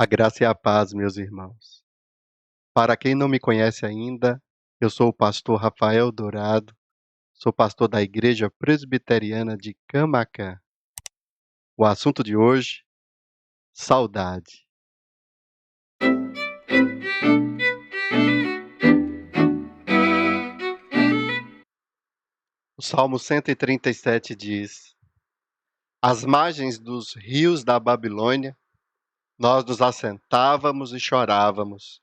A graça e a paz, meus irmãos. Para quem não me conhece ainda, eu sou o pastor Rafael Dourado, sou pastor da Igreja Presbiteriana de Camaquã. O assunto de hoje, saudade. O Salmo 137 diz: Às margens dos rios da Babilônia, nós nos assentávamos e chorávamos,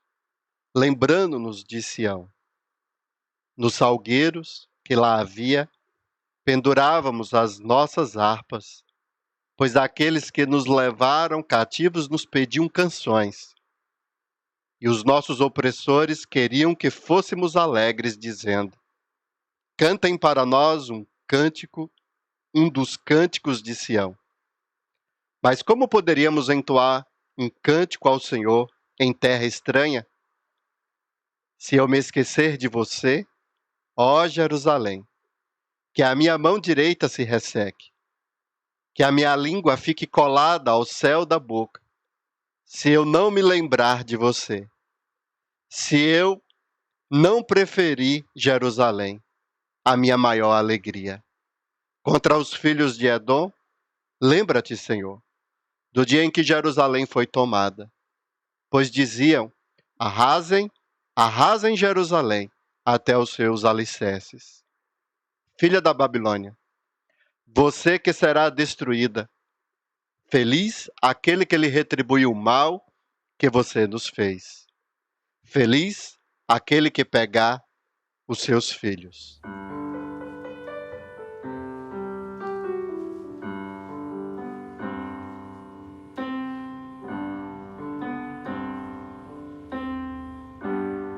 lembrando-nos de Sião. Nos salgueiros que lá havia, pendurávamos as nossas harpas, pois aqueles que nos levaram cativos nos pediam canções, e os nossos opressores queriam que fôssemos alegres, dizendo: Cantem para nós um cântico, um dos cânticos de Sião. Mas como poderíamos entoar um cântico ao Senhor em terra estranha? Se eu me esquecer de você, ó Jerusalém, que a minha mão direita se resseque, que a minha língua fique colada ao céu da boca, se eu não me lembrar de você. Se eu não preferi Jerusalém, a minha maior alegria. Contra os filhos de Edom, lembra-te, Senhor, do dia em que Jerusalém foi tomada. Pois diziam, arrasem, arrasem Jerusalém até os seus alicerces. Filha da Babilônia, você que será destruída, feliz aquele que lhe retribui o mal que você nos fez. Feliz aquele que pegar os seus filhos.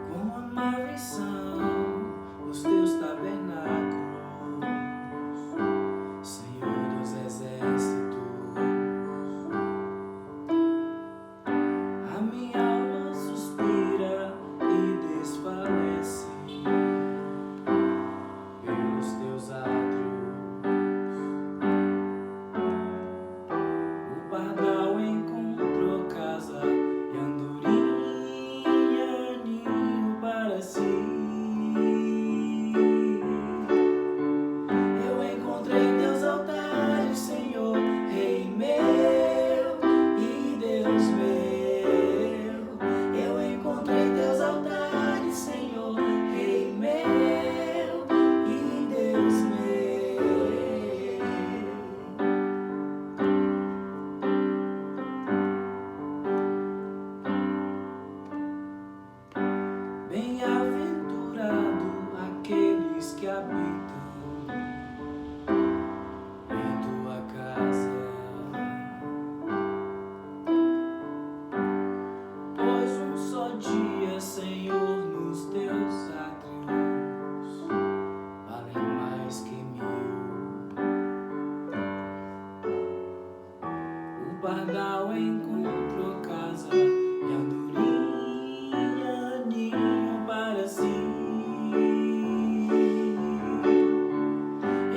Quão amáveis são os teus tabernáculos, Senhor dos exércitos. A minha alma suspira e desfalece pelos teus átrios. O pardal encontrou casa e andorinha ninho para si. Eu encontrei teus altares, Senhor, Rei meu e Deus meu. Eu encontrei teus altares, Senhor, Rei meu e Deus meu. Bem-aventurado aqueles que habitam em tua casa, pois um só dia, Senhor, nos teus átrios vale mais que 1000. O pardal encontrou casa e andorinha ninho para si.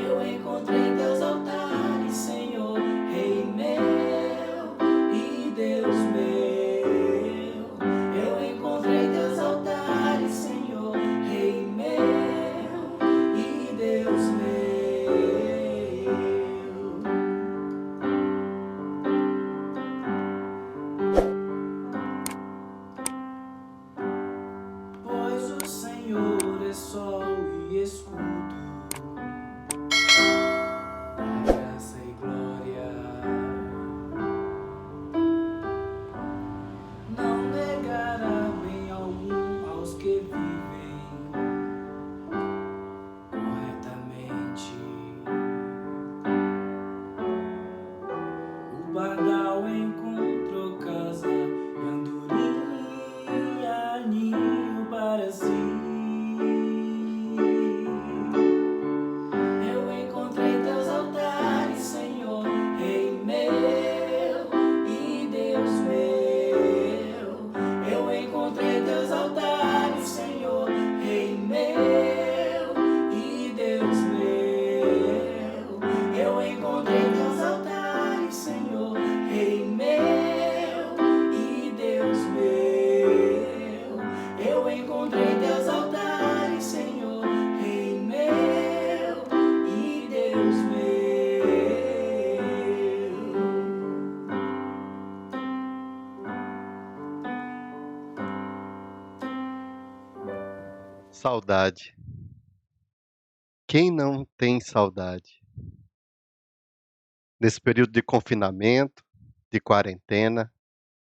Eu encontrei teus altares, Senhor, Rei meu e Deus meu. Eu encontrei teus altares, Senhor, Rei meu e Deus meu. Pois o Senhor é sol e escudo, dá graça e glória. Não negará bem algum aos que vivem corretamente. O pardal encontrou casa e andorinha ninho para si. Eu encontrei teus altares, Senhor, Rei meu e Deus meu. Eu encontrei teus altares, Senhor, Rei meu e Deus meu. Eu encontrei teus altares, Senhor, Rei Saudade. Quem não tem saudade? Nesse período de confinamento, de quarentena,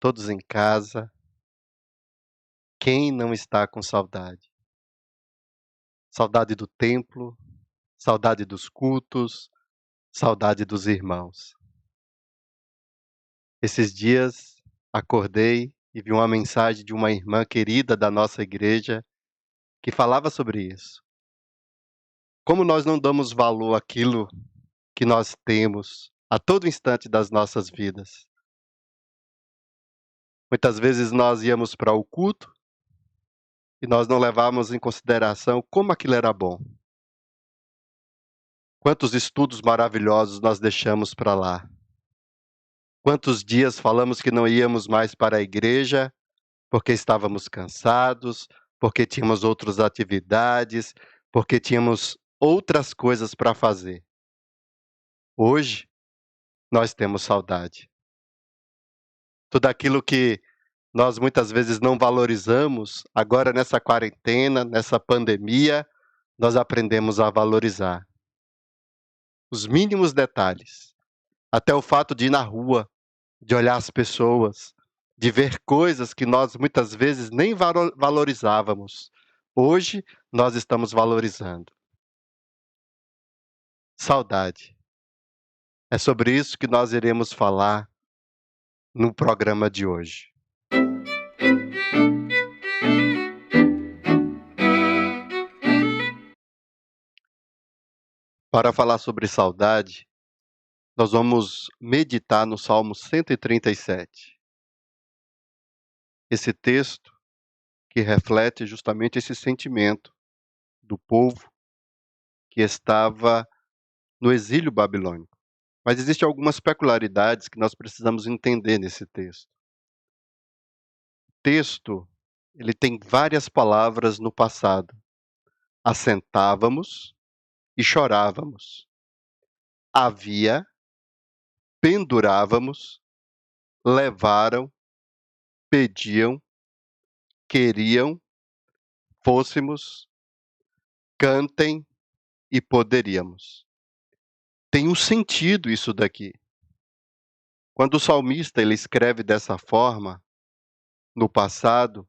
todos em casa, quem não está com saudade? Saudade do templo, saudade dos cultos, saudade dos irmãos. Esses dias acordei e vi uma mensagem de uma irmã querida da nossa igreja que falava sobre isso. Como nós não damos valor àquilo que nós temos a todo instante das nossas vidas. Muitas vezes nós íamos para o culto e nós não levávamos em consideração como aquilo era bom. Quantos estudos maravilhosos nós deixamos para lá. Quantos dias falamos que não íamos mais para a igreja porque estávamos cansados, porque tínhamos outras atividades, porque tínhamos outras coisas para fazer. Hoje, nós temos saudade. Tudo aquilo que nós muitas vezes não valorizamos, agora nessa quarentena, nessa pandemia, nós aprendemos a valorizar. Os mínimos detalhes, até o fato de ir na rua, de olhar as pessoas, de ver coisas que nós muitas vezes nem valorizávamos. Hoje nós estamos valorizando. Saudade. É sobre isso que nós iremos falar no programa de hoje. Para falar sobre saudade, nós vamos meditar no Salmo 137. Esse texto que reflete justamente esse sentimento do povo que estava no exílio babilônico. Mas existem algumas peculiaridades que nós precisamos entender nesse texto. O texto, ele tem várias palavras no passado. Assentávamos e chorávamos. Havia, pendurávamos, levaram, pediam, queriam, fôssemos, cantem e poderíamos. Tem um sentido isso daqui. Quando o salmista ele escreve dessa forma, no passado,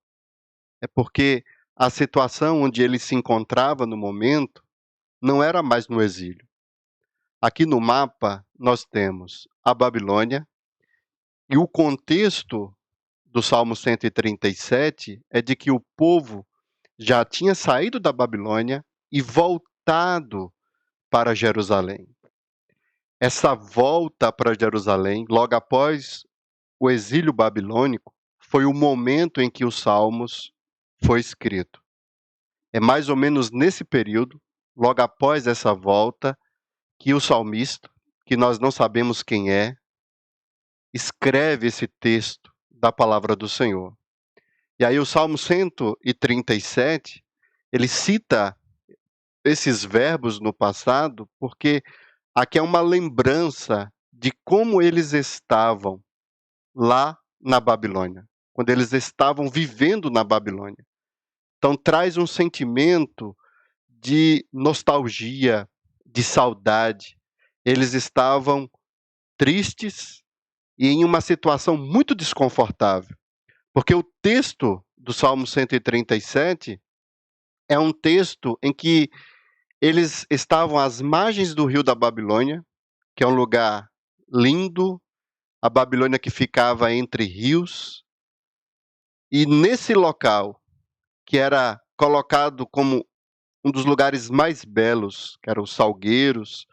é porque a situação onde ele se encontrava no momento não era mais no exílio. Aqui no mapa nós temos a Babilônia e o contexto do Salmo 137 é de que o povo já tinha saído da Babilônia e voltado para Jerusalém. Essa volta para Jerusalém, logo após o exílio babilônico, foi o momento em que os Salmos foi escrito. É mais ou menos nesse período, logo após essa volta, que o salmista, que nós não sabemos quem é, escreve esse texto da palavra do Senhor. E aí o Salmo 137, ele cita esses verbos no passado, porque aqui é uma lembrança de como eles estavam lá na Babilônia, quando eles estavam vivendo na Babilônia. Então traz um sentimento de nostalgia, de saudade. Eles estavam tristes e em uma situação muito desconfortável, porque o texto do Salmo 137 é um texto em que eles estavam às margens do rio da Babilônia, que é um lugar lindo, a Babilônia que ficava entre rios, e nesse local, que era colocado como um dos lugares mais belos, que eram os salgueiros,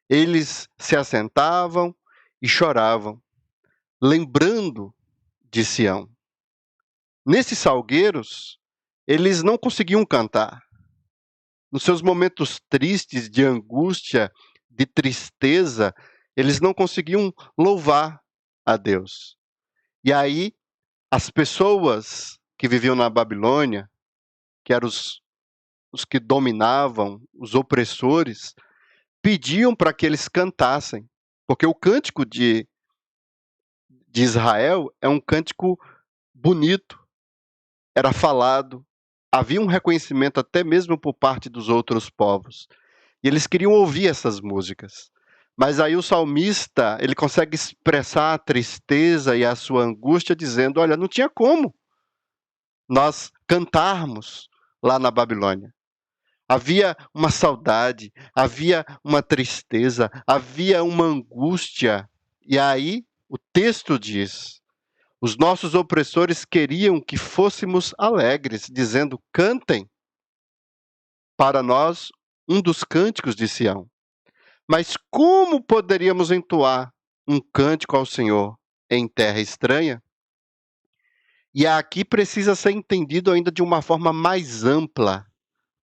eles se assentavam e choravam, lembrando de Sião. Nesses salgueiros, eles não conseguiam cantar. Nos seus momentos tristes, de angústia, de tristeza, eles não conseguiam louvar a Deus. E aí, as pessoas que viviam na Babilônia, que eram os que dominavam, os opressores, pediam para que eles cantassem, porque o cântico de Israel é um cântico bonito, era falado, havia um reconhecimento até mesmo por parte dos outros povos. E eles queriam ouvir essas músicas. Mas aí o salmista, ele consegue expressar a tristeza e a sua angústia dizendo, olha, não tinha como nós cantarmos lá na Babilônia. Havia uma saudade, havia uma tristeza, havia uma angústia. E aí o texto diz, os nossos opressores queriam que fôssemos alegres, dizendo, cantem para nós um dos cânticos de Sião. Mas como poderíamos entoar um cântico ao Senhor em terra estranha? E aqui precisa ser entendido ainda de uma forma mais ampla,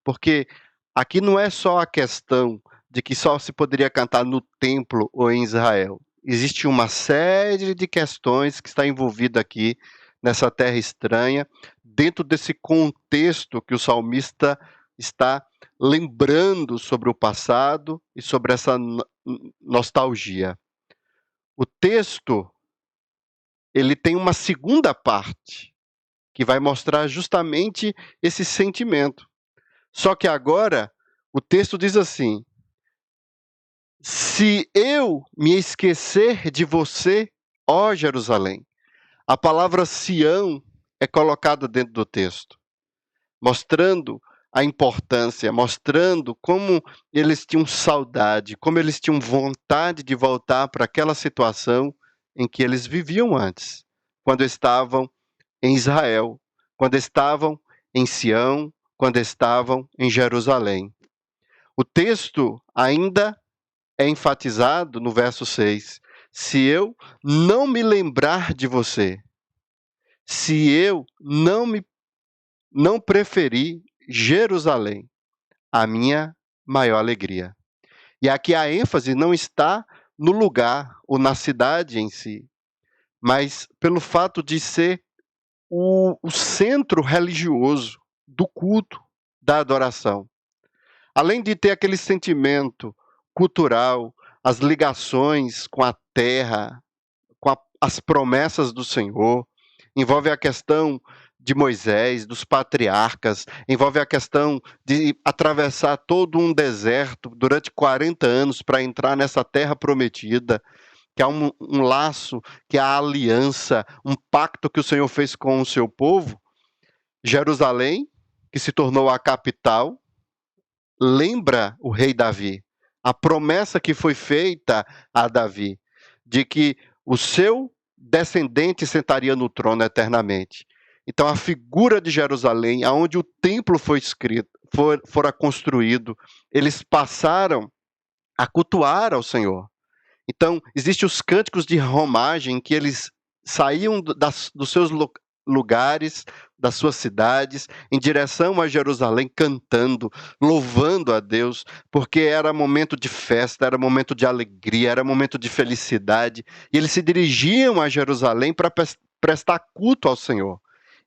porque aqui não é só a questão de que só se poderia cantar no templo ou em Israel. Existe uma série de questões que está envolvida aqui nessa terra estranha, dentro desse contexto que o salmista está lembrando sobre o passado e sobre essa nostalgia. O texto, ele tem uma segunda parte que vai mostrar justamente esse sentimento. Só que agora o texto diz assim: se eu me esquecer de você, ó Jerusalém. A palavra Sião é colocada dentro do texto, mostrando a importância, mostrando como eles tinham saudade, como eles tinham vontade de voltar para aquela situação em que eles viviam antes, quando estavam em Israel, quando estavam em Sião, quando estavam em Jerusalém. O texto ainda é enfatizado no verso 6. Se eu não me lembrar de você, se eu não preferir Jerusalém, a minha maior alegria. E aqui a ênfase não está no lugar ou na cidade em si, mas pelo fato de ser o centro religioso do culto, da adoração. Além de ter aquele sentimento cultural, as ligações com a terra, com as promessas do Senhor, envolve a questão de Moisés, dos patriarcas, envolve a questão de atravessar todo um deserto durante 40 anos para entrar nessa terra prometida, que há um laço, que há a aliança, um pacto que o Senhor fez com o seu povo. Jerusalém, que se tornou a capital, lembra o rei Davi, a promessa que foi feita a Davi, de que o seu descendente sentaria no trono eternamente. Então, a figura de Jerusalém, aonde o templo foi escrito, fora construído, eles passaram a cultuar ao Senhor. Então, existem os cânticos de romagem, que eles saíam dos seus lugares, das suas cidades, em direção a Jerusalém, cantando, louvando a Deus, porque era momento de festa, era momento de alegria, era momento de felicidade, e eles se dirigiam a Jerusalém para prestar culto ao Senhor.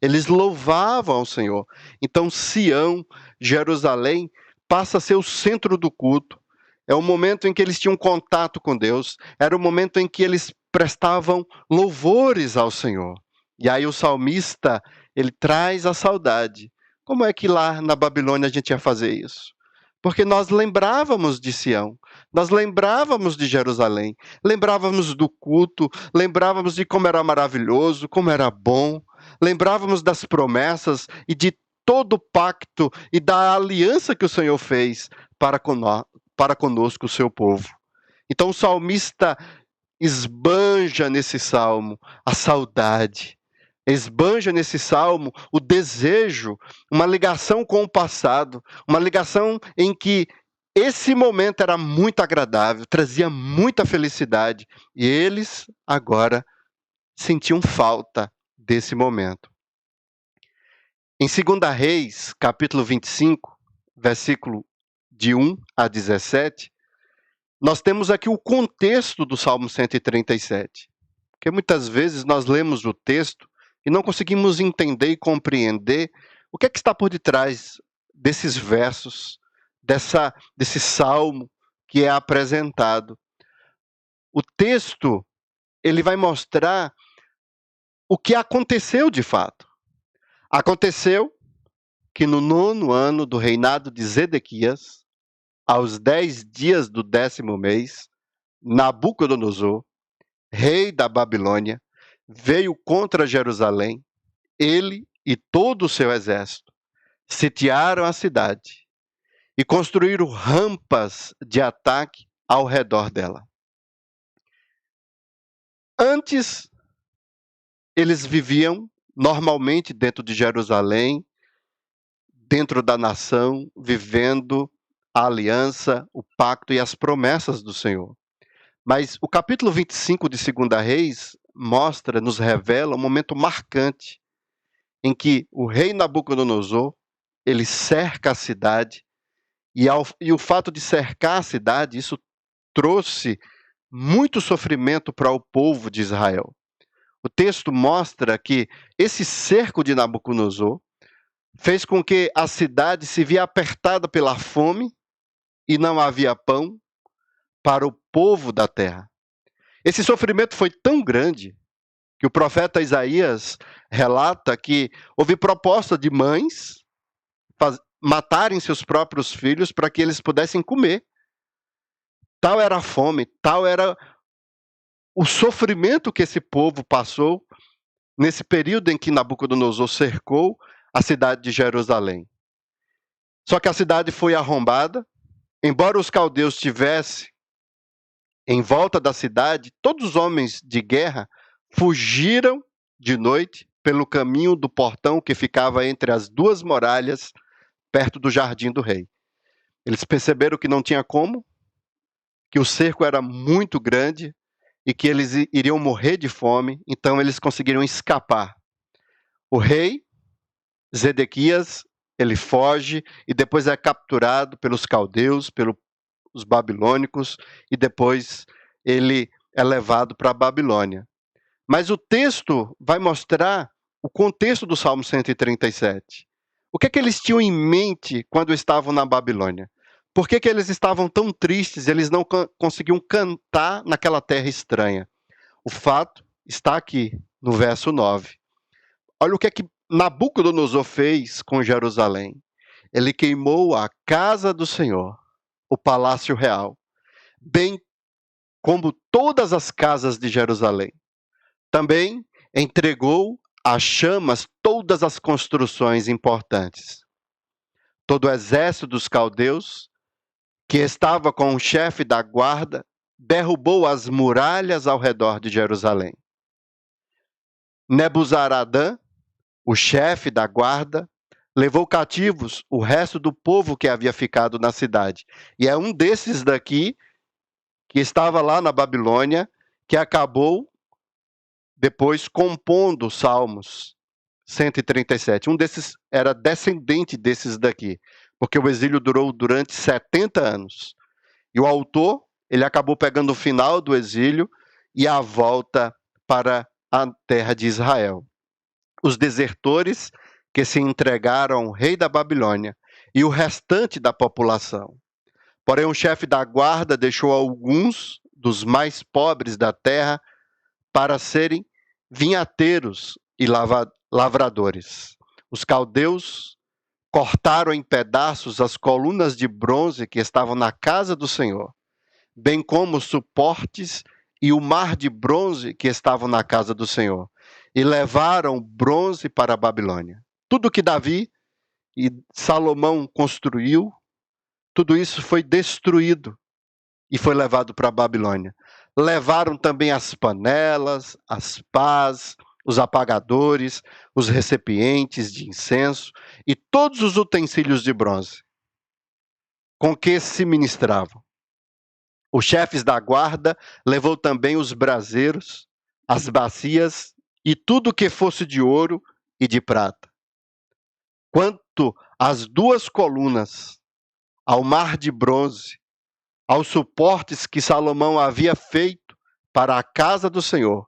Eles louvavam ao Senhor. Então, Sião, Jerusalém, passa a ser o centro do culto. É o momento em que eles tinham contato com Deus, era o momento em que eles prestavam louvores ao Senhor. E aí o salmista, ele traz a saudade. Como é que lá na Babilônia a gente ia fazer isso? Porque nós lembrávamos de Sião, nós lembrávamos de Jerusalém, lembrávamos do culto, lembrávamos de como era maravilhoso, como era bom, lembrávamos das promessas e de todo o pacto e da aliança que o Senhor fez para conosco, o seu povo. Então o salmista esbanja nesse salmo a saudade, esbanja nesse salmo o desejo, uma ligação com o passado, uma ligação em que esse momento era muito agradável, trazia muita felicidade, e eles agora sentiam falta desse momento. Em 2 Reis, capítulo 25, versículo de 1 a 17, nós temos aqui o contexto do Salmo 137. Porque muitas vezes nós lemos o texto e não conseguimos entender e compreender o que é que está por detrás desses versos, desse salmo que é apresentado. O texto, ele vai mostrar o que aconteceu de fato. Aconteceu que no 9º ano do reinado de Zedequias, aos 10 dias do 10º mês, Nabucodonosor, rei da Babilônia, veio contra Jerusalém, ele e todo o seu exército, sitiaram a cidade e construíram rampas de ataque ao redor dela. Antes, eles viviam normalmente dentro de Jerusalém, dentro da nação, vivendo a aliança, o pacto e as promessas do Senhor. Mas o capítulo 25 de 2 Reis mostra, nos revela um momento marcante em que o rei Nabucodonosor, ele cerca a cidade e o fato de cercar a cidade, isso trouxe muito sofrimento para o povo de Israel. O texto mostra que esse cerco de Nabucodonosor fez com que a cidade se via apertada pela fome e não havia pão para o povo da terra. Esse sofrimento foi tão grande que o profeta Isaías relata que houve proposta de mães matarem seus próprios filhos para que eles pudessem comer. Tal era a fome, tal era o sofrimento que esse povo passou nesse período em que Nabucodonosor cercou a cidade de Jerusalém. Só que a cidade foi arrombada, embora os caldeus tivessem em volta da cidade, todos os homens de guerra fugiram de noite pelo caminho do portão que ficava entre as duas muralhas, perto do jardim do rei. Eles perceberam que não tinha como, que o cerco era muito grande e que eles iriam morrer de fome, então eles conseguiram escapar. O rei, Zedequias, ele foge e depois é capturado pelos caldeus, pelos babilônicos, e depois ele é levado para a Babilônia. Mas o texto vai mostrar o contexto do Salmo 137. O que é que eles tinham em mente quando estavam na Babilônia? Por que eles estavam tão tristes? Eles não conseguiam cantar naquela terra estranha. O fato está aqui, no verso 9. Olha o que é que Nabucodonosor fez com Jerusalém. Ele queimou a casa do Senhor, o palácio real, bem como todas as casas de Jerusalém. Também entregou às chamas todas as construções importantes. Todo o exército dos caldeus, que estava com o chefe da guarda, derrubou as muralhas ao redor de Jerusalém. Nebuzaradã, o chefe da guarda, levou cativos o resto do povo que havia ficado na cidade. E é um desses daqui, que estava lá na Babilônia, que acabou depois compondo os Salmos 137. Um desses era descendente desses daqui, porque o exílio durou durante 70 anos. E o autor, ele acabou pegando o final do exílio e a volta para a terra de Israel. Os desertores que se entregaram ao rei da Babilônia e o restante da população. Porém, o chefe da guarda deixou alguns dos mais pobres da terra para serem vinhateiros e lavradores. Os caldeus cortaram em pedaços as colunas de bronze que estavam na casa do Senhor, bem como os suportes e o mar de bronze que estavam na casa do Senhor, e levaram bronze para a Babilônia. Tudo que Davi e Salomão construiu, tudo isso foi destruído e foi levado para a Babilônia. Levaram também as panelas, as pás, os apagadores, os recipientes de incenso e todos os utensílios de bronze com que se ministravam. Os chefes da guarda levou também os braseiros, as bacias e tudo que fosse de ouro e de prata. Quanto às duas colunas, ao mar de bronze, aos suportes que Salomão havia feito para a casa do Senhor,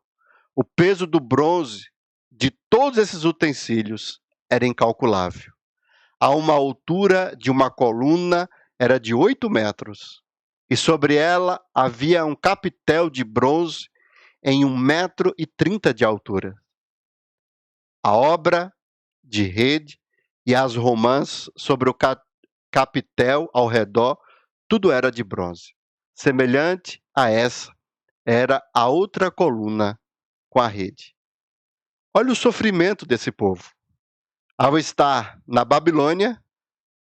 o peso do bronze de todos esses utensílios era incalculável. A uma altura de uma coluna era de 8 metros, e sobre ela havia um capitel de bronze em 1,30 m de altura. A obra de rede e as romãs sobre o capitel ao redor, tudo era de bronze. Semelhante a essa era a outra coluna com a rede. Olha o sofrimento desse povo. Ao estar na Babilônia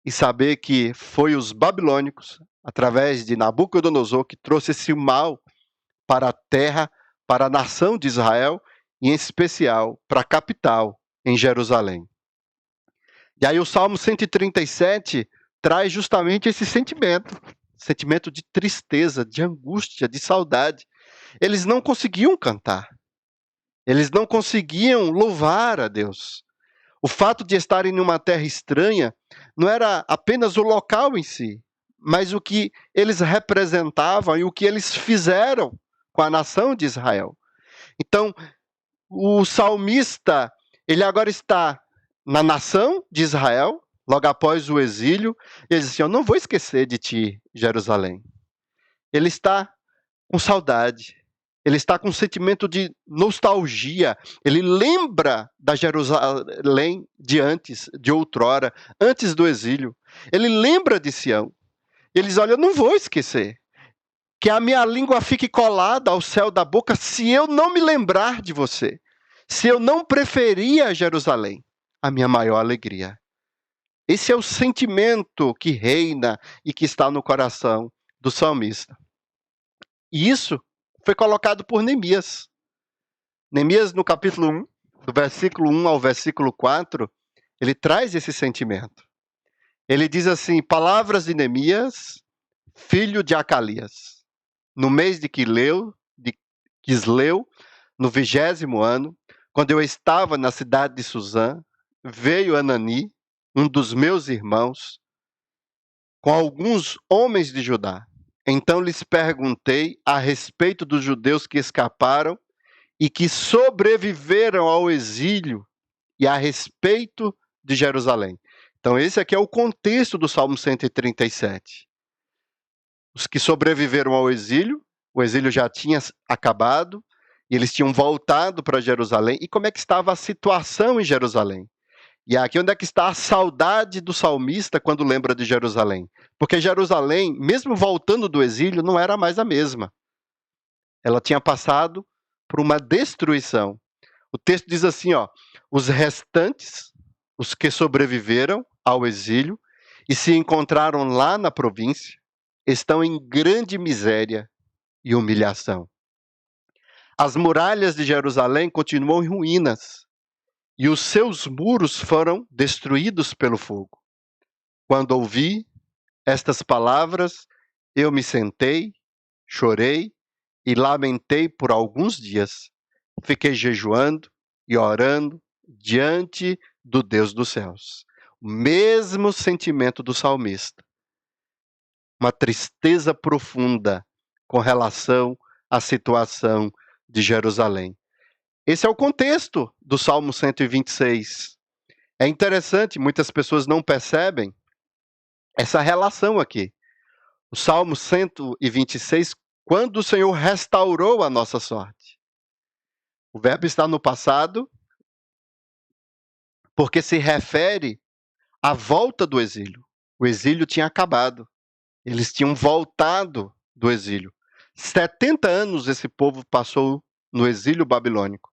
e saber que foi os babilônicos, através de Nabucodonosor, que trouxe esse mal para a terra, para a nação de Israel, e em especial para a capital, em Jerusalém. E aí o Salmo 137 traz justamente esse sentimento de tristeza, de angústia, de saudade. Eles não conseguiam cantar, eles não conseguiam louvar a Deus. O fato de estarem em uma terra estranha não era apenas o local em si, mas o que eles representavam e o que eles fizeram com a nação de Israel. Então, o salmista, ele agora está na nação de Israel, logo após o exílio, e ele diz assim: eu não vou esquecer de ti, Jerusalém. Ele está com saudade, ele está com um sentimento de nostalgia, ele lembra da Jerusalém de antes, de outrora, antes do exílio. Ele lembra de Sião. Ele diz: olha, eu não vou esquecer. Que a minha língua fique colada ao céu da boca se eu não me lembrar de você. Se eu não preferir a Jerusalém, a minha maior alegria. Esse é o sentimento que reina e que está no coração do salmista. E isso foi colocado por Neemias. Neemias, no capítulo 1, do versículo 1 ao versículo 4, ele traz esse sentimento. Ele diz assim: palavras de Neemias, filho de Acalias, no mês de Quisleu, no 20º ano, quando eu estava na cidade de Suzã, veio Anani, um dos meus irmãos, com alguns homens de Judá. Então lhes perguntei a respeito dos judeus que escaparam e que sobreviveram ao exílio e a respeito de Jerusalém. Então esse aqui é o contexto do Salmo 137. Os que sobreviveram ao exílio, o exílio já tinha acabado, e eles tinham voltado para Jerusalém. E como é que estava a situação em Jerusalém? E aqui onde é que está a saudade do salmista quando lembra de Jerusalém? Porque Jerusalém, mesmo voltando do exílio, não era mais a mesma. Ela tinha passado por uma destruição. O texto diz assim, ó: os restantes, os que sobreviveram ao exílio e se encontraram lá na província, estão em grande miséria e humilhação. As muralhas de Jerusalém continuam em ruínas, e os seus muros foram destruídos pelo fogo. Quando ouvi estas palavras, eu me sentei, chorei e lamentei por alguns dias. Fiquei jejuando e orando diante do Deus dos céus. O mesmo sentimento do salmista. Uma tristeza profunda com relação à situação de Jerusalém. Esse é o contexto do Salmo 126. É interessante, muitas pessoas não percebem essa relação aqui. O Salmo 126, quando o Senhor restaurou a nossa sorte. O verbo está no passado, porque se refere à volta do exílio. O exílio tinha acabado. Eles tinham voltado do exílio. 70 anos esse povo passou no exílio babilônico.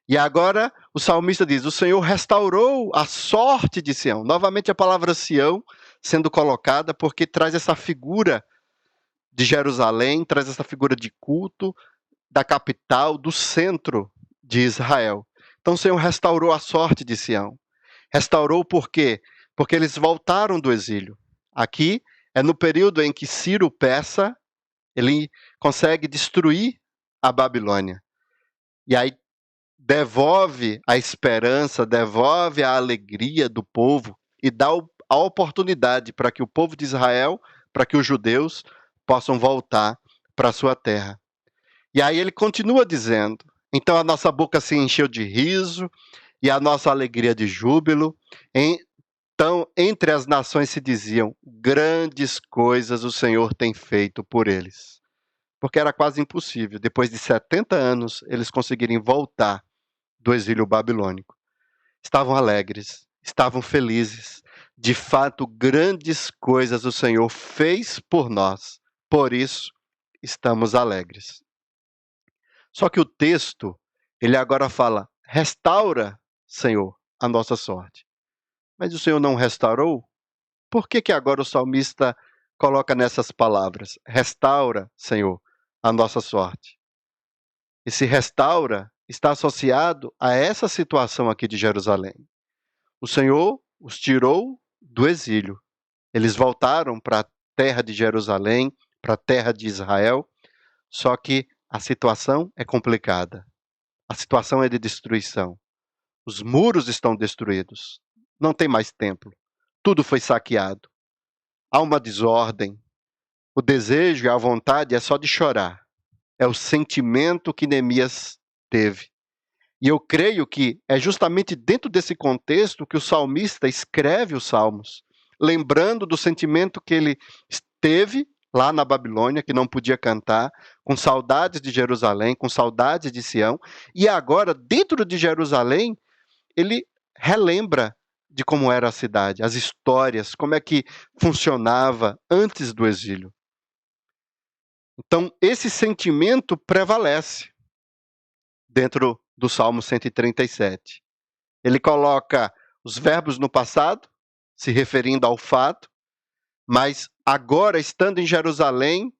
E agora o salmista diz: o Senhor restaurou a sorte de Sião. Novamente a palavra Sião sendo colocada porque traz essa figura de Jerusalém, traz essa figura de culto da capital, do centro de Israel. Então o Senhor restaurou a sorte de Sião. Restaurou por quê? Porque eles voltaram do exílio. Aqui é no período em que Ciro Persa, ele consegue destruir a Babilônia. E aí devolve a esperança, devolve a alegria do povo e dá a oportunidade para que o povo de Israel, para que os judeus possam voltar para a sua terra. E aí ele continua dizendo: então a nossa boca se encheu de riso e a nossa alegria de júbilo. Então, entre as nações se diziam: grandes coisas o Senhor tem feito por eles. Porque era quase impossível, depois de 70 anos, eles conseguirem voltar do exílio babilônico. Estavam alegres, estavam felizes. De fato, grandes coisas o Senhor fez por nós. Por isso, estamos alegres. Só que o texto, ele agora fala: restaura, Senhor, a nossa sorte. Mas o Senhor não restaurou? Por que que agora o salmista coloca nessas palavras: restaura, Senhor, a nossa sorte? Esse restaura está associado a essa situação aqui de Jerusalém. O Senhor os tirou do exílio. Eles voltaram para a terra de Jerusalém, para a terra de Israel, só que a situação é complicada. A situação é de destruição. Os muros estão destruídos. Não tem mais templo. Tudo foi saqueado. Há uma desordem. O desejo e a vontade é só de chorar. É o sentimento que Neemias teve. E eu creio que é justamente dentro desse contexto que o salmista escreve os salmos, lembrando do sentimento que ele teve lá na Babilônia, que não podia cantar, com saudades de Jerusalém, com saudades de Sião, e agora, dentro de Jerusalém, ele relembra de como era a cidade, as histórias, como é que funcionava antes do exílio. Então, esse sentimento prevalece dentro do Salmo 137. Ele coloca os verbos no passado, se referindo ao fato, mas agora, estando em Jerusalém,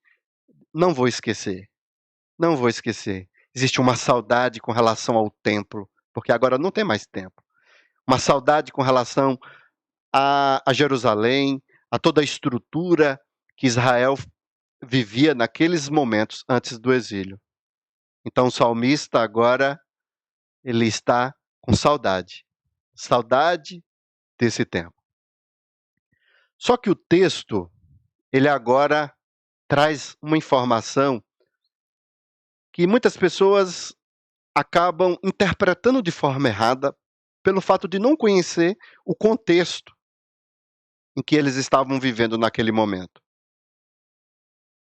não vou esquecer. Não vou esquecer. Existe uma saudade com relação ao templo, porque agora não tem mais templo. Uma saudade com relação a Jerusalém, a toda a estrutura que Israel vivia naqueles momentos antes do exílio. Então o salmista agora, ele está com saudade. Saudade desse tempo. Só que o texto, ele agora traz uma informação que muitas pessoas acabam interpretando de forma errada pelo fato de não conhecer o contexto em que eles estavam vivendo naquele momento.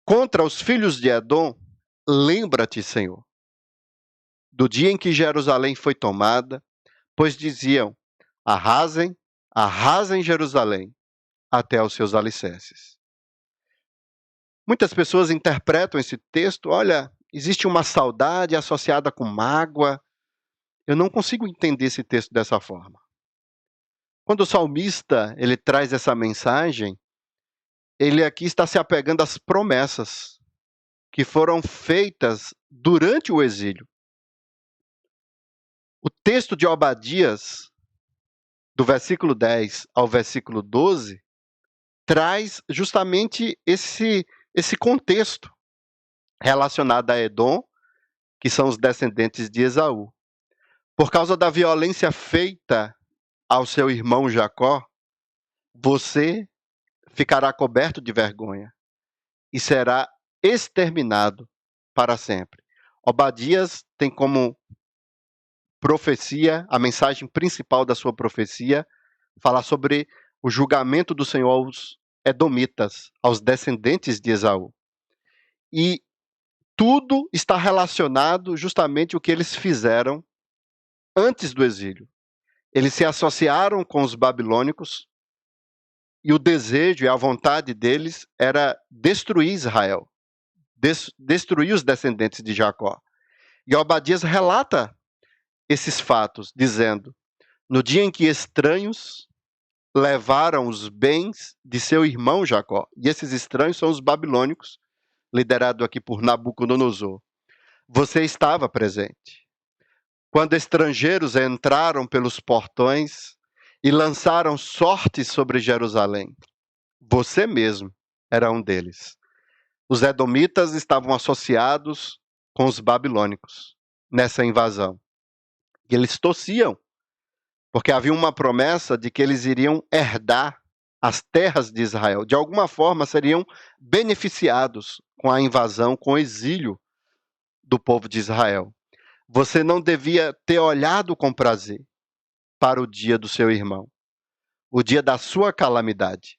Contra os filhos de Edom, lembra-te, Senhor, do dia em que Jerusalém foi tomada, pois diziam: arrasem, arrasem Jerusalém até os seus alicerces. Muitas pessoas interpretam esse texto: olha, existe uma saudade associada com mágoa. Eu não consigo entender esse texto dessa forma. Quando o salmista ele traz essa mensagem, ele aqui está se apegando às promessas que foram feitas durante o exílio. O texto de Obadias, do versículo 10 ao versículo 12, traz justamente esse contexto relacionado a Edom, que são os descendentes de Esaú. Por causa da violência feita ao seu irmão Jacó, você ficará coberto de vergonha e será exterminado para sempre. Obadias tem como profecia, a mensagem principal da sua profecia, falar sobre o julgamento do Senhor aos edomitas, aos descendentes de Esaú. E tudo está relacionado justamente ao que eles fizeram antes do exílio. Eles se associaram com os babilônicos e o desejo e a vontade deles era destruir Israel, destruir os descendentes de Jacó. E Obadias relata esses fatos, dizendo: no dia em que estranhos levaram os bens de seu irmão Jacó, e esses estranhos são os babilônicos, liderado aqui por Nabucodonosor, você estava presente. Quando estrangeiros entraram pelos portões e lançaram sortes sobre Jerusalém, você mesmo era um deles. Os edomitas estavam associados com os babilônicos nessa invasão. E eles torciam, porque havia uma promessa de que eles iriam herdar as terras de Israel. De alguma forma, seriam beneficiados com a invasão, com o exílio do povo de Israel. Você não devia ter olhado com prazer para o dia do seu irmão, o dia da sua calamidade.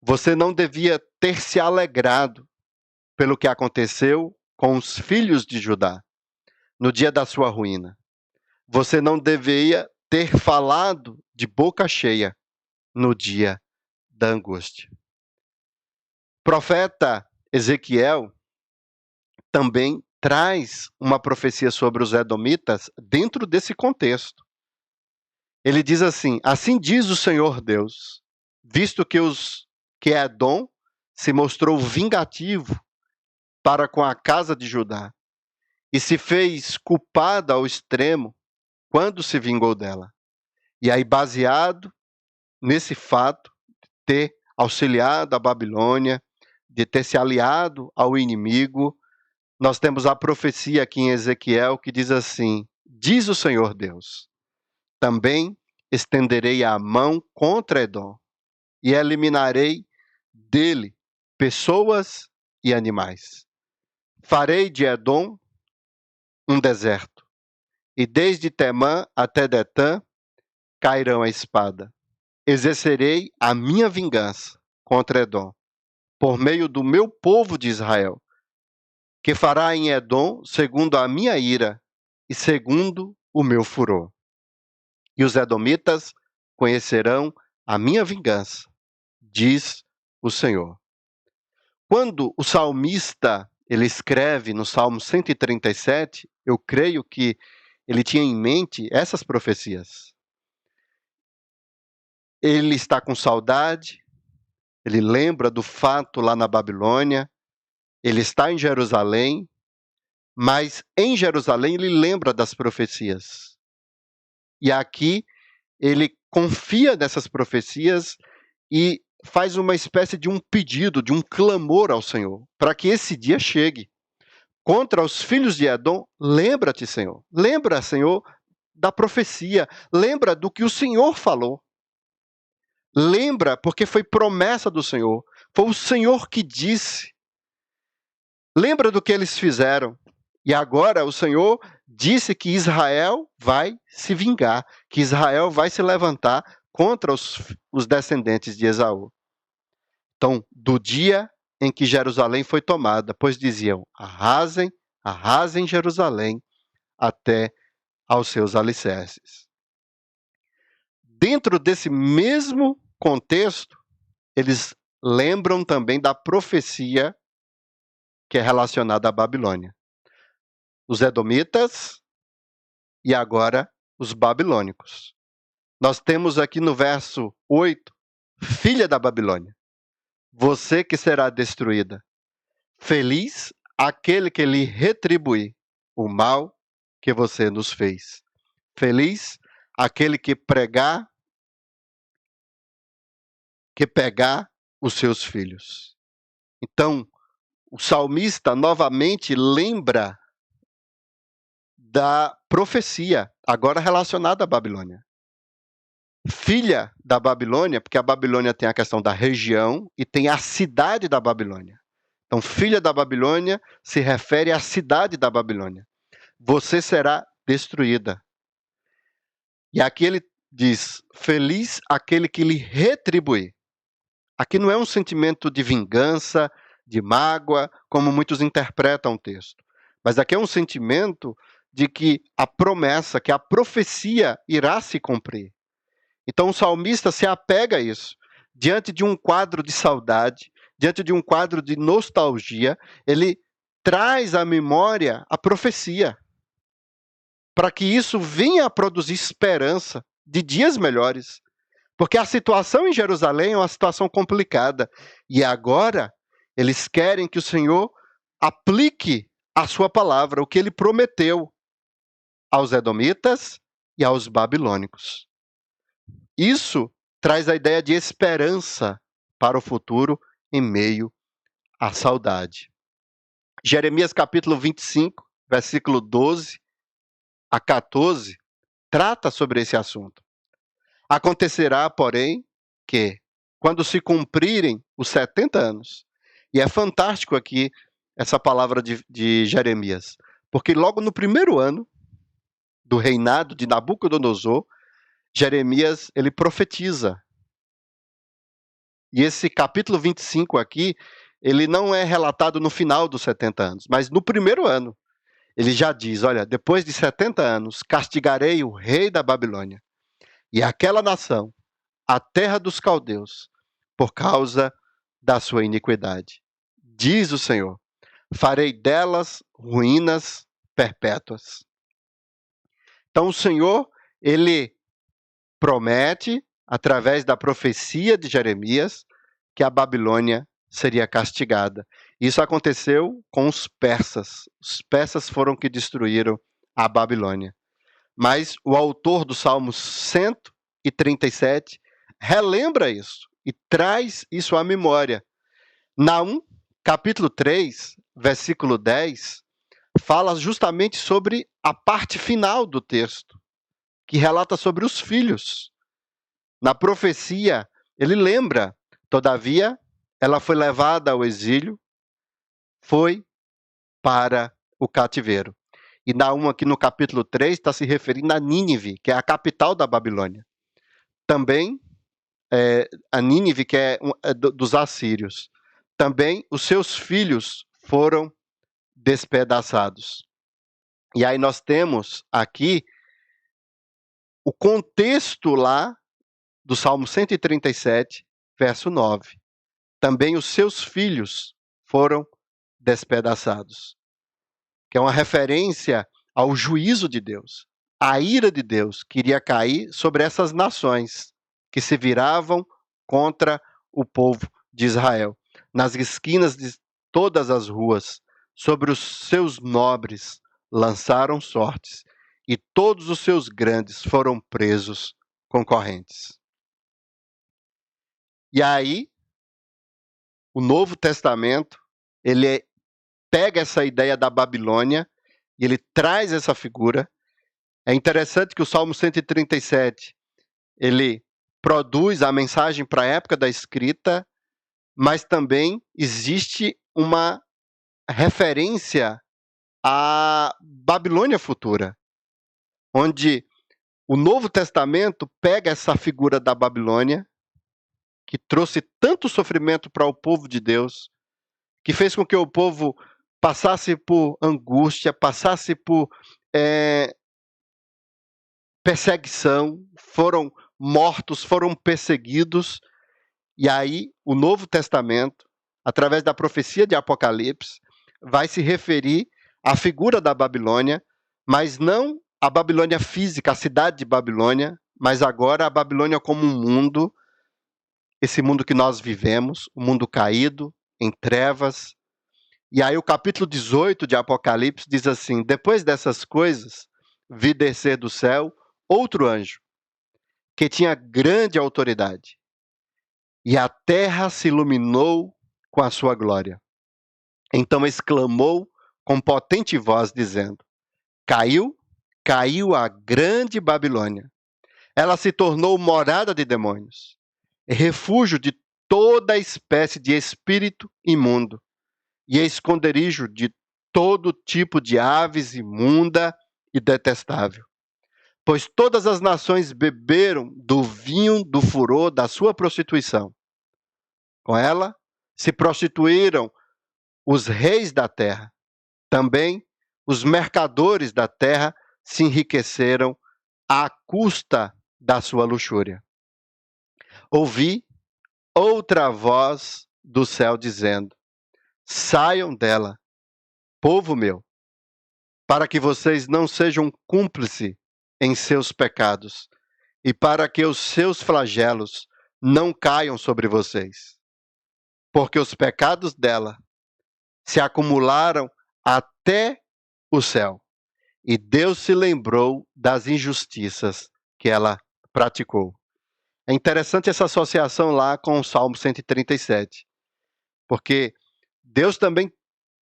Você não devia ter se alegrado pelo que aconteceu com os filhos de Judá, no dia da sua ruína. Você não deveria ter falado de boca cheia no dia da angústia. O profeta Ezequiel também traz uma profecia sobre os edomitas dentro desse contexto. Ele diz assim: assim diz o Senhor Deus, visto que Edom se mostrou vingativo para com a casa de Judá e se fez culpada ao extremo quando se vingou dela. E aí, baseado nesse fato, ter auxiliado a Babilônia, de ter se aliado ao inimigo, nós temos a profecia aqui em Ezequiel que diz assim: diz o Senhor Deus, também estenderei a mão contra Edom e eliminarei dele pessoas e animais. Farei de Edom um deserto, e desde Temã até Detã cairão a espada. Exercerei a minha vingança contra Edom, por meio do meu povo de Israel, que fará em Edom segundo a minha ira e segundo o meu furor. E os edomitas conhecerão a minha vingança, diz o Senhor. Quando o salmista ele escreve no Salmo 137, eu creio que ele tinha em mente essas profecias. Ele está com saudade, ele lembra do fato lá na Babilônia, ele está em Jerusalém, mas em Jerusalém ele lembra das profecias. E aqui ele confia nessas profecias e faz uma espécie de um pedido, de um clamor ao Senhor, para que esse dia chegue. Contra os filhos de Edom, lembra-te, Senhor. Lembra, Senhor, da profecia. Lembra do que o Senhor falou. Lembra, porque foi promessa do Senhor. Foi o Senhor que disse. Lembra do que eles fizeram. E agora o Senhor disse que Israel vai se vingar, que Israel vai se levantar contra os descendentes de Esaú. Então, do dia em que Jerusalém foi tomada, pois diziam: arrasem, arrasem Jerusalém até aos seus alicerces. Dentro desse mesmo contexto, eles lembram também da profecia que é relacionada à Babilônia. Os edomitas e agora os babilônicos. Nós temos aqui no verso 8, filha da Babilônia, você que será destruída. Feliz aquele que lhe retribuir o mal que você nos fez. Feliz aquele que pegar os seus filhos. Então, o salmista novamente lembra da profecia, agora relacionada à Babilônia. Filha da Babilônia, porque a Babilônia tem a questão da região e tem a cidade da Babilônia. Então, filha da Babilônia se refere à cidade da Babilônia. Você será destruída. E aqui ele diz: feliz aquele que lhe retribuir. Aqui não é um sentimento de vingança, de mágoa, como muitos interpretam o texto. Mas aqui é um sentimento de que a promessa, que a profecia irá se cumprir. Então o salmista se apega a isso. Diante de um quadro de saudade, diante de um quadro de nostalgia, ele traz à memória a profecia, para que isso venha a produzir esperança de dias melhores. Porque a situação em Jerusalém é uma situação complicada. E agora, eles querem que o Senhor aplique a sua palavra, o que ele prometeu aos edomitas e aos babilônicos. Isso traz a ideia de esperança para o futuro em meio à saudade. Jeremias capítulo 25, versículo 12 a 14, trata sobre esse assunto. Acontecerá, porém, que, quando se cumprirem os 70 anos, e é fantástico aqui essa palavra de Jeremias, porque logo no primeiro ano do reinado de Nabucodonosor, Jeremias, ele profetiza. E esse capítulo 25 aqui, ele não é relatado no final dos 70 anos, mas no primeiro ano. Ele já diz, olha, depois de 70 anos, castigarei o rei da Babilônia e aquela nação, a terra dos caldeus, por causa da sua iniquidade. Diz o Senhor: farei delas ruínas perpétuas. Então o Senhor, ele promete, através da profecia de Jeremias, que a Babilônia seria castigada. Isso aconteceu com os persas. Os persas foram que destruíram a Babilônia. Mas o autor do Salmo 137 relembra isso e traz isso à memória. Naum, capítulo 3, versículo 10, fala justamente sobre a parte final do texto, que relata sobre os filhos. Na profecia, ele lembra, todavia, ela foi levada ao exílio, foi para o cativeiro. E Naum, aqui no capítulo 3, está se referindo a Nínive, que é a capital da Babilônia. Também a Nínive, que é dos assírios. Também os seus filhos foram despedaçados. E aí nós temos aqui o contexto lá do Salmo 137, verso 9. Também os seus filhos foram despedaçados. Que é uma referência ao juízo de Deus. A ira de Deus que iria cair sobre essas nações que se viravam contra o povo de Israel. Nas esquinas de todas as ruas, sobre os seus nobres lançaram sortes, e todos os seus grandes foram presos com correntes. E aí, o Novo Testamento, ele pega essa ideia da Babilônia e ele traz essa figura. É interessante que o Salmo 137, ele produz a mensagem para a época da escrita, mas também existe uma referência à Babilônia futura, onde o Novo Testamento pega essa figura da Babilônia, que trouxe tanto sofrimento para o povo de Deus, que fez com que o povo passasse por angústia, passasse por perseguição, foram mortos, foram perseguidos. E aí o Novo Testamento, através da profecia de Apocalipse, vai se referir à figura da Babilônia, mas não a Babilônia física, a cidade de Babilônia, mas agora a Babilônia como um mundo, esse mundo que nós vivemos, um mundo caído, em trevas. E aí o capítulo 18 de Apocalipse diz assim: depois dessas coisas, vi descer do céu outro anjo, que tinha grande autoridade, e a terra se iluminou com a sua glória. Então exclamou com potente voz, dizendo: caiu, caiu a grande Babilônia. Ela se tornou morada de demônios, refúgio de toda espécie de espírito imundo, e esconderijo de todo tipo de aves imunda e detestável. Pois todas as nações beberam do vinho do furor da sua prostituição. Com ela se prostituíram os reis da terra. Também os mercadores da terra se enriqueceram à custa da sua luxúria. Ouvi outra voz do céu dizendo: saiam dela, povo meu, para que vocês não sejam cúmplices em seus pecados, e para que os seus flagelos não caiam sobre vocês. Porque os pecados dela se acumularam até o céu, e Deus se lembrou das injustiças que ela praticou. É interessante essa associação lá com o Salmo 137, porque Deus também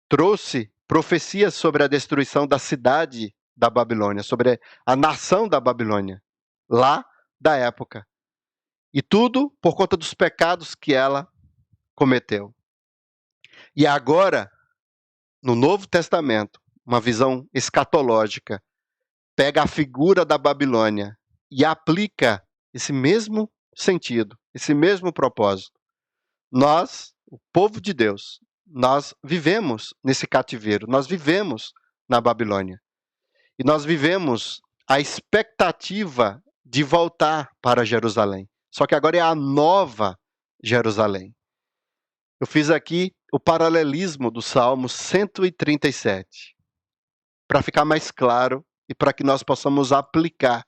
trouxe profecias sobre a destruição da cidade da Babilônia, sobre a nação da Babilônia, lá da época. E tudo por conta dos pecados que ela cometeu. E agora, no Novo Testamento, uma visão escatológica, pega a figura da Babilônia e aplica esse mesmo sentido, esse mesmo propósito. Nós, o povo de Deus, nós vivemos nesse cativeiro, nós vivemos na Babilônia. E nós vivemos a expectativa de voltar para Jerusalém. Só que agora é a nova Jerusalém. Eu fiz aqui o paralelismo do Salmo 137, para ficar mais claro e para que nós possamos aplicar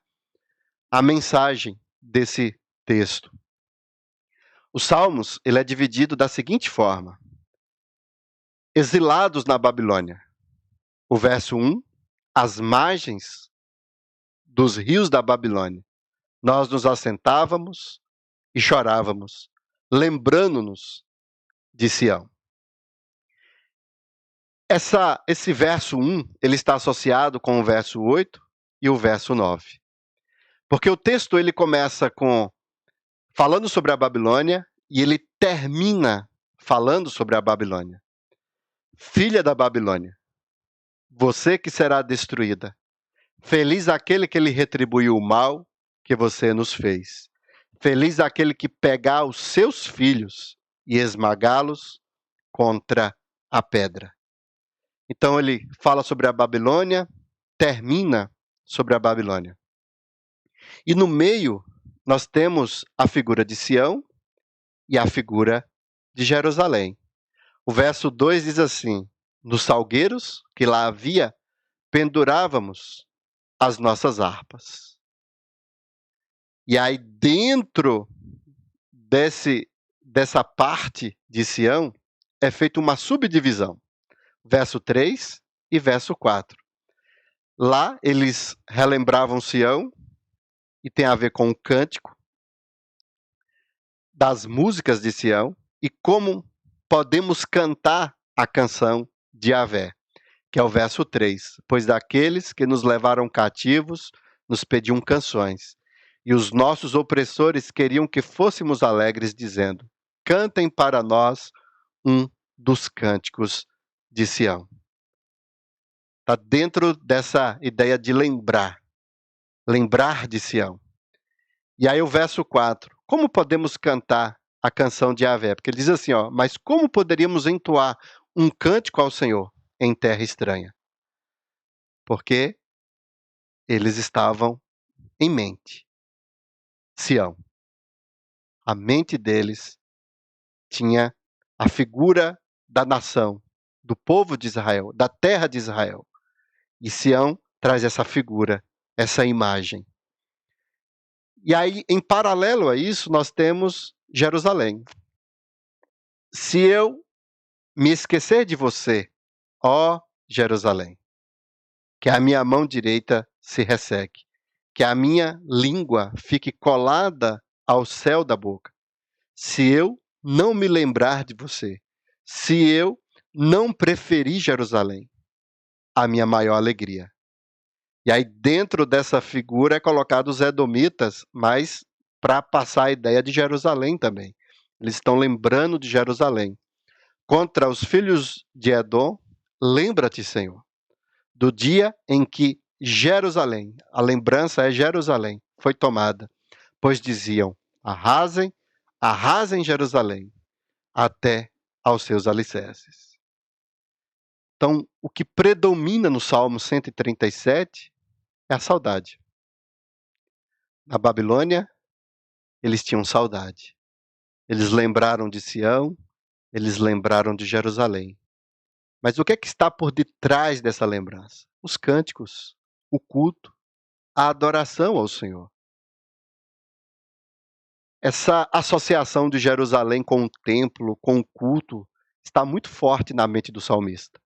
a mensagem desse texto. Os Salmos, ele é dividido da seguinte forma: exilados na Babilônia. O verso 1, às margens dos rios da Babilônia, nós nos assentávamos e chorávamos, lembrando-nos de Sião. Esse verso 1, ele está associado com o verso 8 e o verso 9. Porque o texto ele começa falando sobre a Babilônia e ele termina falando sobre a Babilônia. Filha da Babilônia, você que será destruída. Feliz aquele que lhe retribuiu o mal que você nos fez. Feliz aquele que pegar os seus filhos e esmagá-los contra a pedra. Então ele fala sobre a Babilônia, termina sobre a Babilônia. E no meio nós temos a figura de Sião e a figura de Jerusalém. O verso 2 diz assim: nos salgueiros que lá havia, pendurávamos as nossas harpas. E aí dentro dessa parte de Sião é feita uma subdivisão. Verso 3 e verso 4. Lá eles relembravam Sião, e tem a ver com o cântico das músicas de Sião, e como podemos cantar a canção de Yahvé, que é o verso 3. Pois daqueles que nos levaram cativos, nos pediam canções, e os nossos opressores queriam que fôssemos alegres, dizendo: cantem para nós um dos cânticos de Sião. Está dentro dessa ideia de lembrar de Sião. E aí o verso 4, como podemos cantar a canção de Yahvé? Porque ele diz assim, mas como poderíamos entoar um cântico ao Senhor em terra estranha? Porque eles estavam em mente. Sião. A mente deles tinha a figura da nação, do povo de Israel, da terra de Israel. E Sião traz essa figura, essa imagem. E aí, em paralelo a isso, nós temos Jerusalém. Se eu me esquecer de você, ó Jerusalém, que a minha mão direita se resseque, que a minha língua fique colada ao céu da boca. Se eu não me lembrar de você, se eu não preferir Jerusalém, a minha maior alegria. E aí dentro dessa figura é colocado os edomitas, mas para passar a ideia de Jerusalém também. Eles estão lembrando de Jerusalém. Contra os filhos de Edom, lembra-te, Senhor, do dia em que Jerusalém, a lembrança é Jerusalém, foi tomada. Pois diziam, arrasem, arrasem Jerusalém, até aos seus alicerces. Então, o que predomina no Salmo 137 é a saudade. Na Babilônia, eles tinham saudade. Eles lembraram de Sião, eles lembraram de Jerusalém. Mas o que é que está por detrás dessa lembrança? Os cânticos, o culto, a adoração ao Senhor. Essa associação de Jerusalém com o templo, com o culto, está muito forte na mente do salmista.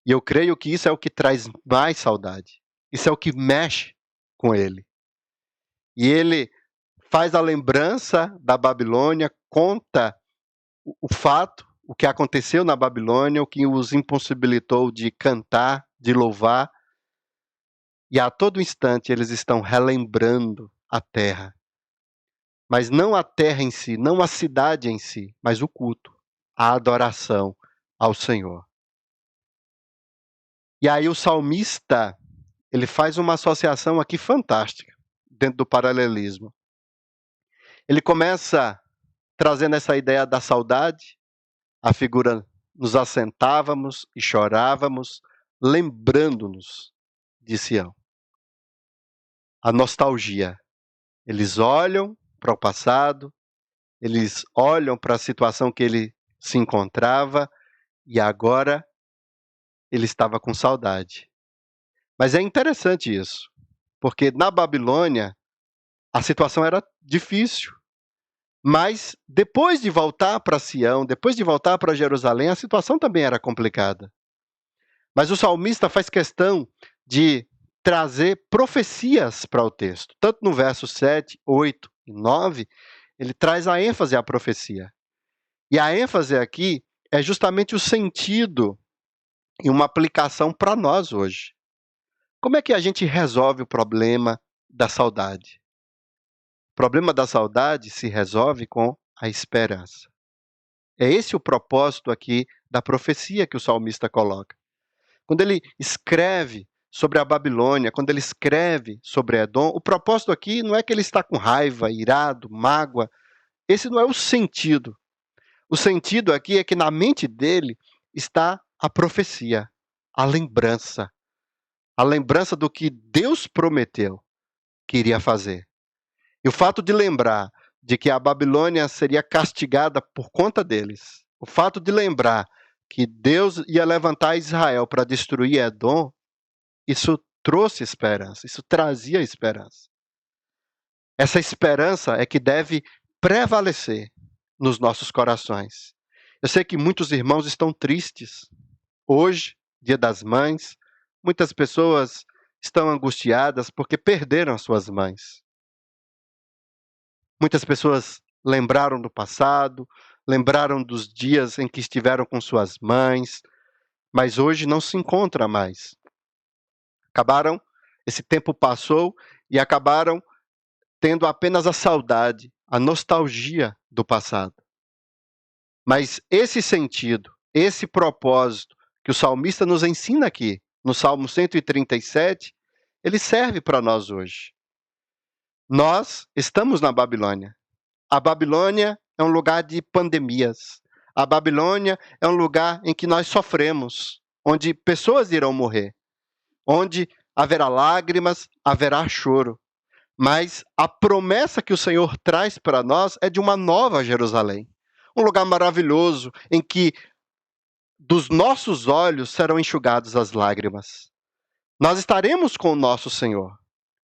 E eu creio que isso é o que traz mais saudade. Isso é o que mexe com ele. E ele faz a lembrança da Babilônia, conta o fato, o que aconteceu na Babilônia, o que os impossibilitou de cantar, de louvar. E a todo instante eles estão relembrando a terra. Mas não a terra em si, não a cidade em si, mas o culto, a adoração ao Senhor. E aí o salmista, ele faz uma associação aqui fantástica, dentro do paralelismo. Ele começa trazendo essa ideia da saudade, a figura, nos assentávamos e chorávamos, lembrando-nos de Sião. A nostalgia, Eles olham para o passado, eles olham para a situação que ele se encontrava e agora ele estava com saudade. Mas é interessante isso, porque na Babilônia a situação era difícil. Mas depois de voltar para Sião, depois de voltar para Jerusalém, a situação também era complicada. Mas o salmista faz questão de trazer profecias para o texto. Tanto no verso 7, 8 e 9, ele traz a ênfase à profecia. E a ênfase aqui é justamente o sentido e uma aplicação para nós hoje. Como é que a gente resolve o problema da saudade? O problema da saudade se resolve com a esperança. É esse o propósito aqui da profecia que o salmista coloca. Quando ele escreve sobre a Babilônia, quando ele escreve sobre Edom, o propósito aqui não é que ele está com raiva, irado, mágoa. Esse não é o sentido. O sentido aqui é que na mente dele está a profecia, a lembrança do que Deus prometeu que iria fazer. E o fato de lembrar de que a Babilônia seria castigada por conta deles, o fato de lembrar que Deus ia levantar Israel para destruir Edom, isso trouxe esperança, isso trazia esperança. Essa esperança é que deve prevalecer nos nossos corações. Eu sei que muitos irmãos estão tristes. Hoje, Dia das Mães, muitas pessoas estão angustiadas porque perderam as suas mães. Muitas pessoas lembraram do passado, lembraram dos dias em que estiveram com suas mães, mas hoje não se encontra mais. Esse tempo passou e acabaram tendo apenas a saudade, a nostalgia do passado. Mas esse sentido, esse propósito que o salmista nos ensina aqui, no Salmo 137, ele serve para nós hoje. Nós estamos na Babilônia. A Babilônia é um lugar de pandemias. A Babilônia é um lugar em que nós sofremos, onde pessoas irão morrer, onde haverá lágrimas, haverá choro. Mas a promessa que o Senhor traz para nós é de uma nova Jerusalém. Um lugar maravilhoso em que dos nossos olhos serão enxugadas as lágrimas. Nós estaremos com o nosso Senhor.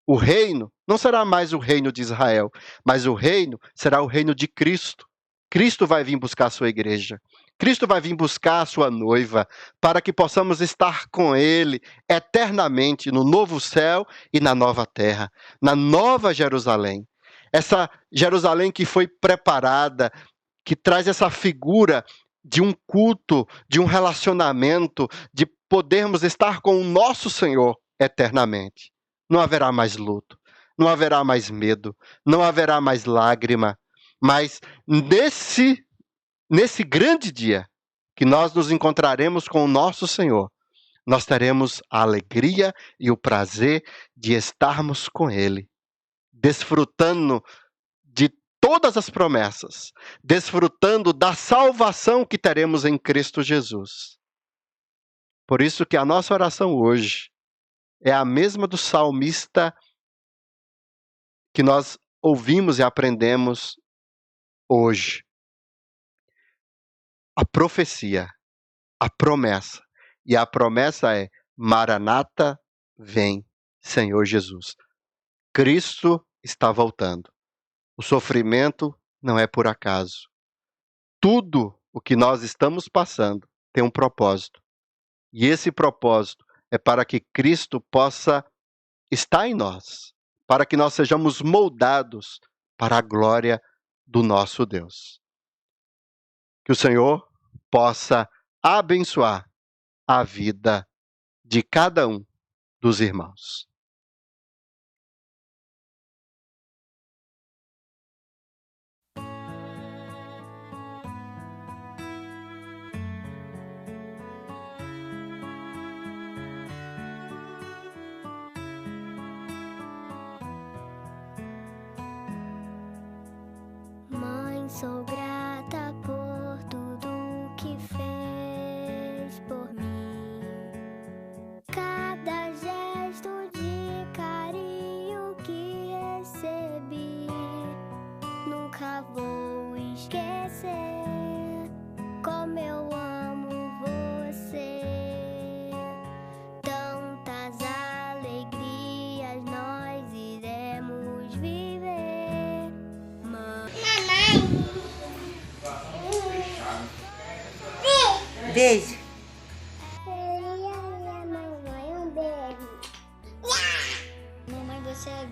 O reino não será mais o reino de Israel, mas o reino será o reino de Cristo. Cristo vai vir buscar a sua igreja. Cristo vai vir buscar a sua noiva, para que possamos estar com Ele eternamente no novo céu e na nova terra, na nova Jerusalém. Essa Jerusalém que foi preparada, que traz essa figura de um culto, de um relacionamento, de podermos estar com o nosso Senhor eternamente. Não haverá mais luto, não haverá mais medo, não haverá mais lágrima, mas nesse grande dia que nós nos encontraremos com o nosso Senhor, nós teremos a alegria e o prazer de estarmos com Ele, desfrutando de todas as promessas, desfrutando da salvação que teremos em Cristo Jesus. Por isso que a nossa oração hoje é a mesma do salmista que nós ouvimos e aprendemos hoje. A profecia, a promessa. E a promessa é: Maranata, vem, Senhor Jesus. Cristo está voltando. O sofrimento não é por acaso. Tudo o que nós estamos passando tem um propósito. E esse propósito é para que Cristo possa estar em nós, para que nós sejamos moldados para a glória do nosso Deus. Que o Senhor possa abençoar a vida de cada um dos irmãos. Mãe, sou grata por tudo que fez por mim. Cada gesto de carinho que recebi. beijo. Mamãe, um beijo. Mamãe, você é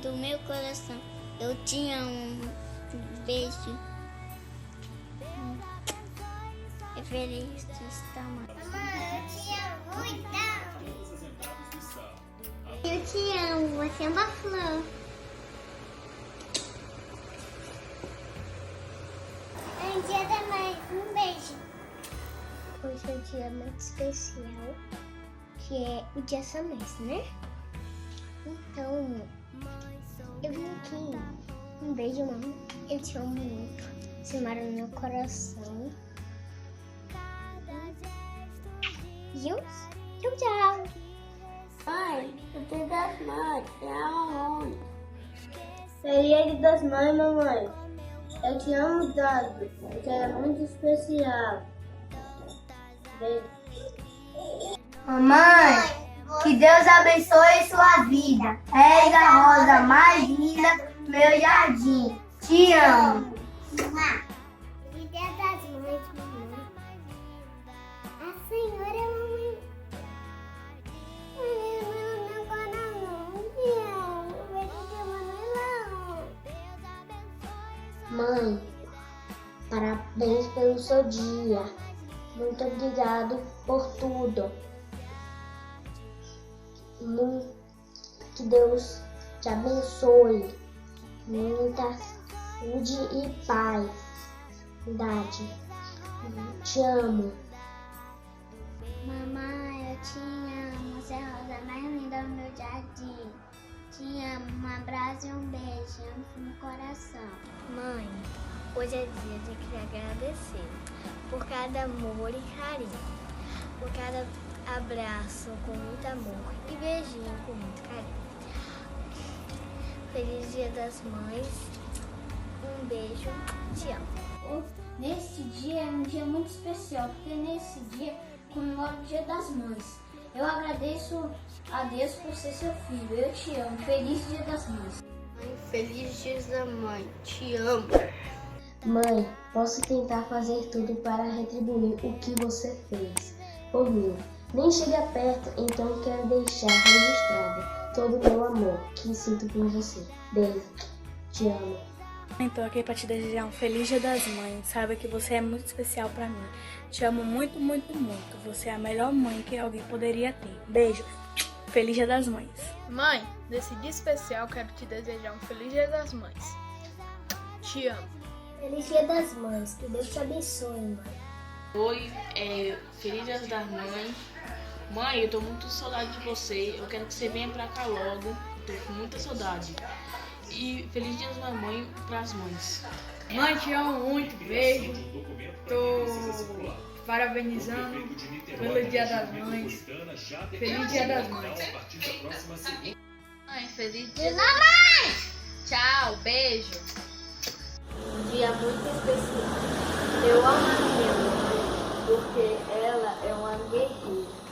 do meu coração. Eu te amo. Beijo. É feliz de estar mãe. Eu te amo muito. Eu te amo, você é uma flor. É um dia da mãe, um beijo. Hoje é um dia muito especial, que é o Dia das Mães, né? Então, eu vim aqui. Um beijo, mamãe. Eu te amo muito. Você mora no meu coração. Tchau, tchau. Mãe, o Dia das Mães é aonde? Feliz Dia das Mães, mamãe. Eu te amo tanto. Você é muito especial. Beijo. Mamãe, que Deus abençoe sua vida. És a rosa mais linda do meu jardim. Te amo. Feliz Dia das Mães, mamãe. A senhora é mamãe. Meu coração. Te amo. Beijo de mamãe. Mãe, parabéns pelo seu dia. Muito obrigado por tudo. Que Deus te abençoe. Muita saúde e paz. Verdade. Te amo. Mamãe, eu te amo. Você é a rosa mais linda do meu jardim. Te amo. Um abraço e um beijo. Amo no coração. Mãe, hoje é dia de querer agradecer por cada amor e carinho, por cada abraço com muito amor e beijinho com muito carinho. Feliz Dia das Mães. Um beijo. Te amo. Nesse dia é um dia muito especial, porque nesse dia comemora o Dia das Mães. Eu agradeço a Deus por ser seu filho. Eu te amo. Feliz Dia das Mães. Feliz Dia da Mãe. Te amo. Mãe, posso tentar fazer tudo para retribuir o que você fez por mim. Nem chega perto, então quero deixar registrado todo o meu amor que sinto por você. Beijo. Te amo. Estou aqui para te desejar um feliz Dia das Mães. Saiba que você é muito especial para mim. Te amo muito, muito, muito. Você é a melhor mãe que alguém poderia ter. Beijo. Feliz Dia das Mães. Mãe, nesse dia especial quero te desejar um feliz Dia das Mães. Te amo. Feliz Dia das Mães. Que Deus te abençoe, mãe. Oi, feliz Dia das Mães. Mãe, eu tô muito com saudade de você. Eu quero que você venha pra cá logo. Eu tô com muita saudade. E feliz Dia das Mães pras mães. Mãe, te amo muito. Beijo. Tô parabenizando pelo Dia das Mães. Feliz Dia das Mães. Mãe, feliz Dia das Mães. Tchau, beijo. Um dia muito especial. Eu amo a minha mãe, porque ela é uma guerreira.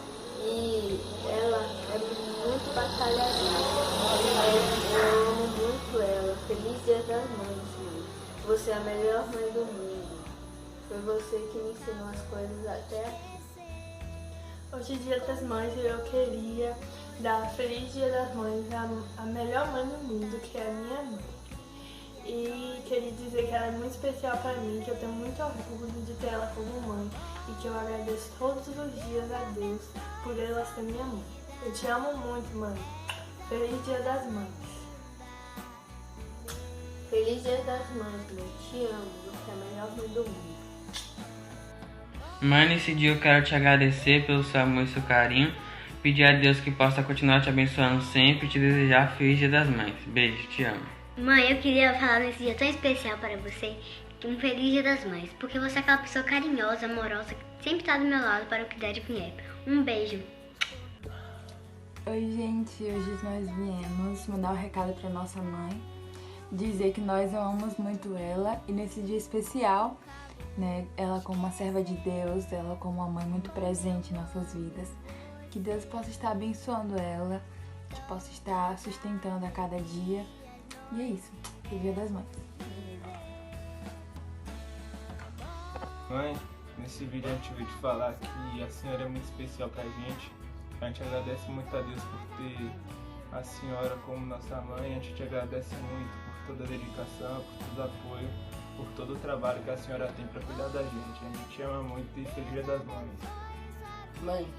E ela é muito batalhadora. Eu amo muito ela. Feliz Dia das Mães, mãe. Você é a melhor mãe do mundo. Foi você que me ensinou as coisas até aqui. Hoje é Dia das Mães e eu queria dar feliz Dia das Mães à melhor mãe do mundo, que é a minha mãe. E queria dizer que ela é muito especial para mim, que eu tenho muito orgulho de ter ela como mãe e que eu agradeço todos os dias a Deus por ela ser minha mãe. Eu te amo muito, mãe. Feliz Dia das Mães. Feliz Dia das Mães, mãe. Te amo. Você é a melhor mãe do mundo. Mãe, nesse dia eu quero te agradecer pelo seu amor e seu carinho. Pedir a Deus que possa continuar te abençoando sempre e te desejar feliz Dia das Mães. Beijo, te amo. Mãe, eu queria falar nesse dia tão especial para você, um feliz Dia das Mães, porque você é aquela pessoa carinhosa, amorosa, que sempre está do meu lado para o que der e vier. Um beijo. Oi, gente, hoje nós viemos mandar um recado para nossa mãe, dizer que nós amamos muito ela e nesse dia especial, né, ela como uma serva de Deus, ela como uma mãe muito presente em nossas vidas, que Deus possa estar abençoando ela, que possa estar sustentando a cada dia. E é isso, Feliz Dia das Mães. Mãe, Nesse vídeo a gente veio te falar que a senhora é muito especial pra gente. A gente agradece muito a Deus por ter a senhora como nossa mãe. A gente te agradece muito por toda a dedicação, por todo o apoio, por todo o trabalho que a senhora tem pra cuidar da gente. A gente te ama muito e feliz Dia das Mães. Mãe,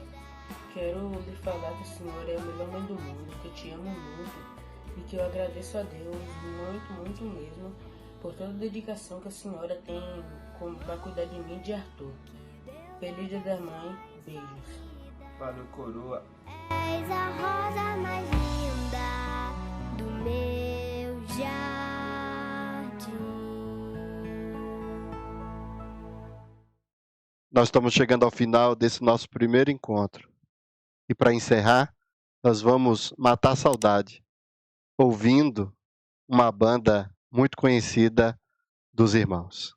quero lhe falar que a senhora é a melhor mãe do mundo, que eu te amo muito e que eu agradeço a Deus muito, muito mesmo por toda a dedicação que a senhora tem para cuidar de mim e de Arthur. Feliz Dia da Mãe, beijos. Valeu, coroa. És a rosa mais linda do meu jardim. Nós estamos chegando ao final desse nosso primeiro encontro. E para encerrar, nós vamos matar a saudade, ouvindo uma banda muito conhecida dos irmãos.